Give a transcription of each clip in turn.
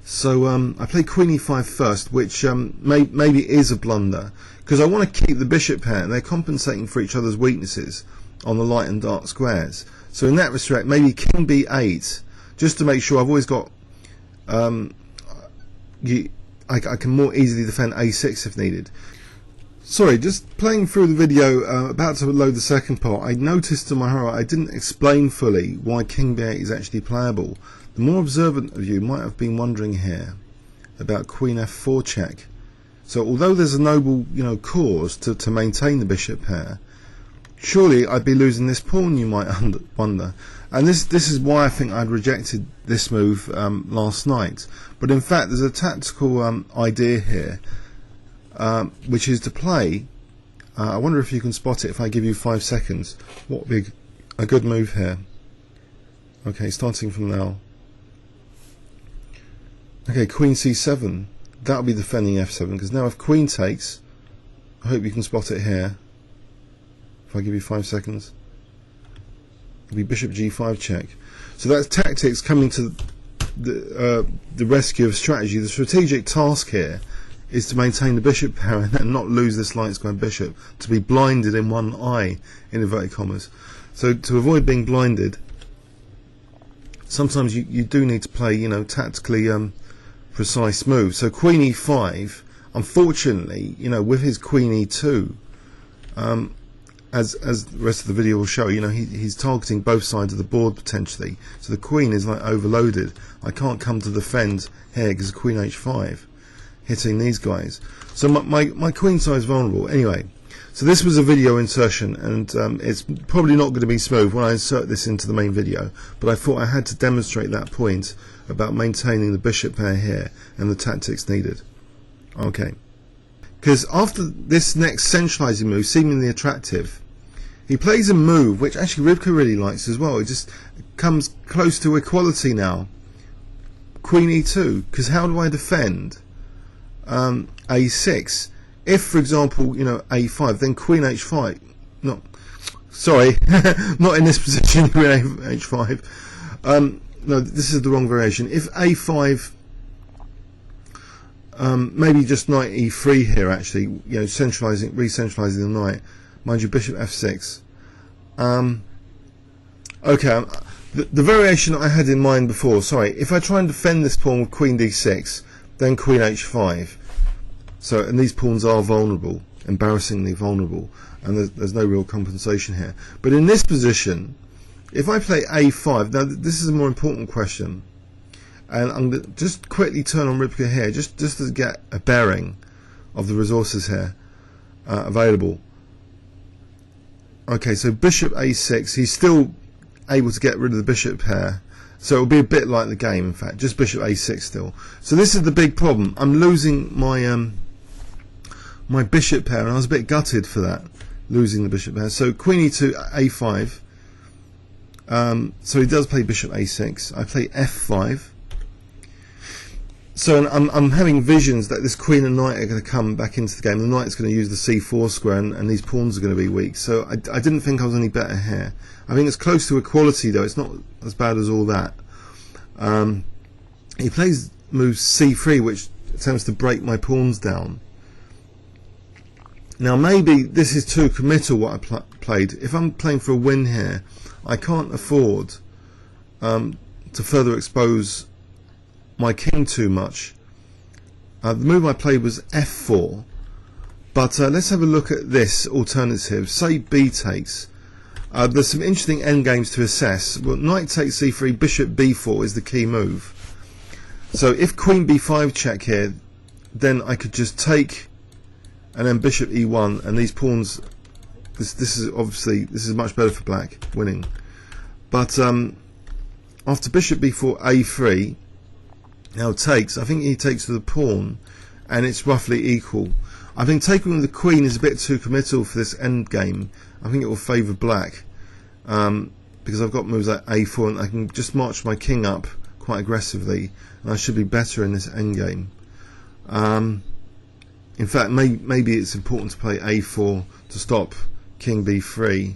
So I play queen e5 first, which maybe is a blunder, because I want to keep the bishop pair, and they're compensating for each other's weaknesses on the light and dark squares. So in that respect, maybe king b8, just to make sure I've always got I can more easily defend a6 if needed. Sorry, just playing through the video, about to load the second part, I noticed to my horror I didn't explain fully why king b8 is actually playable. The more observant of you might have been wondering here about queen f4 check. So although there's a noble, cause to maintain the bishop pair, surely I'd be losing this pawn, you might wonder. And this is why I think I'd rejected this move last night. But in fact, there's a tactical idea here, which is to play. I wonder if you can spot it if I give you 5 seconds. What would be a good move here? Okay, starting from now. Okay, queen c7. That'll be defending f7, because now if queen takes, I hope you can spot it here. If I give you 5 seconds, it'll be bishop g5 check. So that's tactics coming to the rescue of strategy. The strategic task here is to maintain the bishop pair and not lose this light square bishop, to be blinded in one eye, in inverted commas. So to avoid being blinded, sometimes you do need to play, tactically precise moves. So queen e5, unfortunately, with his queen e2, as the rest of the video will show, he's targeting both sides of the board potentially. So the queen is like overloaded. I can't come to defend here because queen h5 hitting these guys. So my queen side is vulnerable. Anyway, so this was a video insertion, and it's probably not going to be smooth when I insert this into the main video, but I thought I had to demonstrate that point about maintaining the bishop pair here and the tactics needed. Okay, because after this next centralizing move, seemingly attractive, he plays a move which actually Rybka really likes as well. It just comes close to equality now. Queen e2, because how do I defend a6? If, for example, a5, then queen h5. No, sorry, not in this position. Queen h5. No, this is the wrong variation. If a5, maybe just knight e3 here. Actually, re-centralizing the knight. Mind you, bishop f6. Okay, the variation I had in mind before. Sorry, if I try and defend this pawn with queen d6, then queen h5. So, and these pawns are vulnerable, embarrassingly vulnerable, and there's no real compensation here. But in this position, if I play a5, now this is a more important question, and I'm going to just quickly turn on Rybka here, just to get a bearing of the resources here available. Okay, so bishop a6, he's still able to get rid of the bishop pair, so it'll be a bit like the game, in fact, just bishop a6 still. So this is the big problem. I'm losing my my bishop pair, and I was a bit gutted for that, losing the bishop pair. So queen e2, a5. So he does play bishop a6. I play f5. So I'm having visions that this queen and knight are going to come back into the game. The knight's going to use the c4 square, and these pawns are going to be weak. So I didn't think I was any better here. I think it's close to equality, though. It's not as bad as all that. He plays moves c3, which attempts to break my pawns down. Now maybe this is too committal what I played. If I'm playing for a win here, I can't afford to further expose my king too much. The move I played was f4, but let's have a look at this alternative. Say b takes. There's some interesting endgames to assess. Well, knight takes c3, bishop b4 is the key move. So if queen b5 check here, then I could just take and then bishop e1, and these pawns, this is much better for black, winning. But after bishop b4, a3 now takes, I think he takes to the pawn, and it's roughly equal. I think taking with the queen is a bit too committal for this end game. I think it will favour black, because I've got moves like a4, and I can just march my king up quite aggressively, and I should be better in this end game. In fact, maybe it's important to play a4 to stop king b3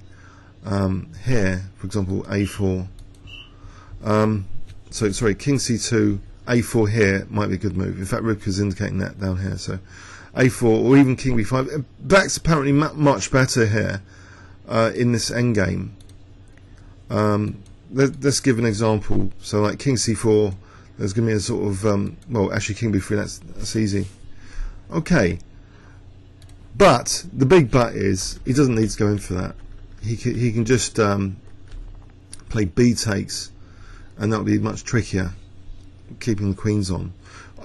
here, for example, a4. So sorry, king c2, a4 here might be a good move. In fact, Rivka's indicating that down here. So a4 or even king b5. Black's apparently much better here in this endgame. Let's give an example. So like king c4, there's going to be a sort of well, actually king b3. That's easy. Okay, but the big but is he doesn't need to go in for that. He can just play b takes, and that'll be much trickier, keeping the queens on.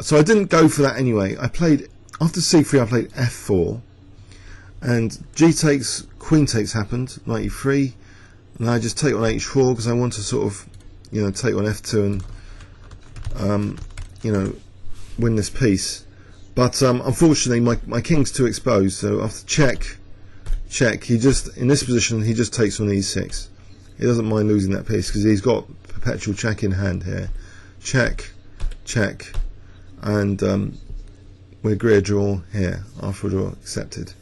So I didn't go for that anyway. I played after c3. I played f4, and g takes, queen takes happened, knight e3, and I just take on h4 because I want to sort of, you know, take on f2 and you know, win this piece. But unfortunately my king's too exposed, so after check, he just, in this position, he just takes on e6. He doesn't mind losing that piece because he's got perpetual check in hand here. Check, and we agree a draw here after a draw accepted.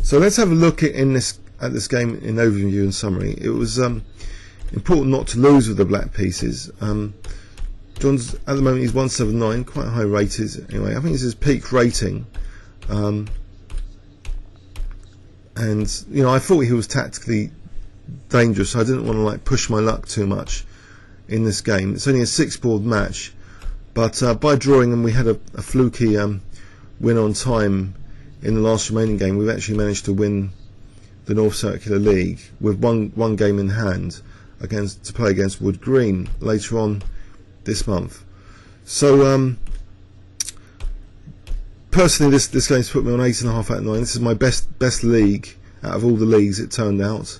So let's have a look at this game in overview and summary. It was important not to lose with the black pieces. John's at the moment, he's 179, quite high rated. Anyway, I think this is peak rating, and you know, I thought he was tactically dangerous. So I didn't want to like push my luck too much in this game. It's only a 6-board match, but by drawing and we had a fluky win on time in the last remaining game, we've actually managed to win the North Circular League with one game in hand to play against Wood Green later on this month. So personally, this game's put me on 8.5 out of 9. This is my best league out of all the leagues it turned out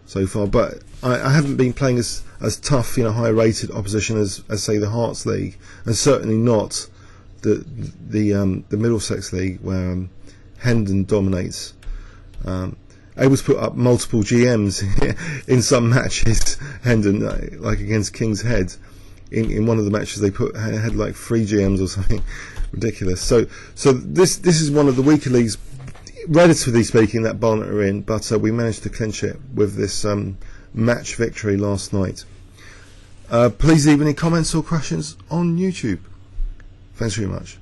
so far. But I haven't been playing as tough, you know, high rated opposition as say the Hearts League, and certainly not the Middlesex League where Hendon dominates. Able to put up multiple GMs in some matches. Hendon, like against King's Head. In one of the matches they had like 3 GMs or something ridiculous. So this is one of the weaker leagues, relatively speaking, that Barnet are in, but we managed to clinch it with this match victory last night. Please leave any comments or questions on YouTube. Thanks very much.